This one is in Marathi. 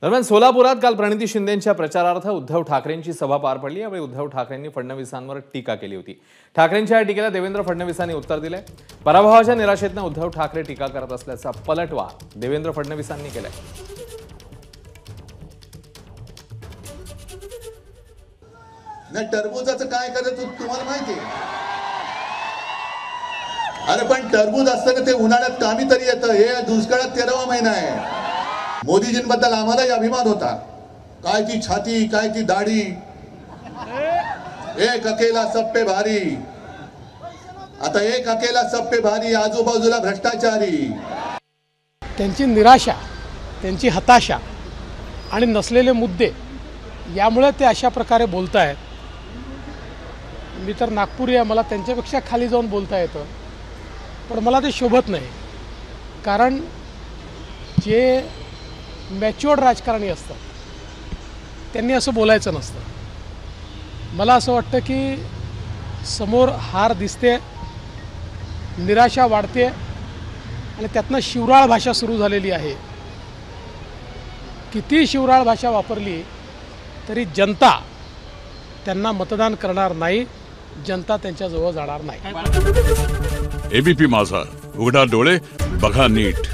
दरम्यान सोलापुरात काल प्रणिती शिंदेंच्या प्रचारार्थ उद्धव ठाकरेंची सभा पार पडली। यावेळी उद्धव ठाकरेंनी फडणवीसांवर टीका केली होती। ठाकरेंच्या या टीकेला देवेंद्र फडणवीसांनी उत्तर दिले। पराभवाच्या निराशेतून उद्धव ठाकरे टीका करत असल्याचा पलटवार देवेंद्र फडणवीसांनी केलाय। ना टरबूजाचं काय करायचं तुम्हाला माहिती आहे? अरे पण टरबूज असतं ते उन्हाळ्यात कामी तरी येतं, हे दुष्काळात 13वा महिना आहे। मोदीजींबद्दल आम्हालाही अभिमान होता। काय ती छाती, काय ती दाढी, एक अकेला सब पे भारी। आता एक अकेला सब पे भारी, आजूबाजूला भ्रष्टाचारी। त्यांची निराशा, त्यांची हताशा आणि नसलेले मुद्दे यामुळे ते अशा प्रकारे बोलतायत। मी तर नागपुरी आहे, मला त्यांच्यापेक्षा खाली जाऊन बोलता येतं, पण मला ते शोभत नाही। कारण जे मॅच्युअर्ड राजकारणी असतात त्यांनी असं बोलायचं नसतं। मला असं वाटतं की समोर हार दिसते, निराशा वाढते आणि त्यातनं शिवराळ भाषा सुरू झालेली आहे। किती शिवराळ भाषा वापरली तरी जनता त्यांना मतदान करणार नाही, जनता त्यांच्याजवळ जाणार नाही। एबीपी माझा, उघडा डोळे बघा नीट।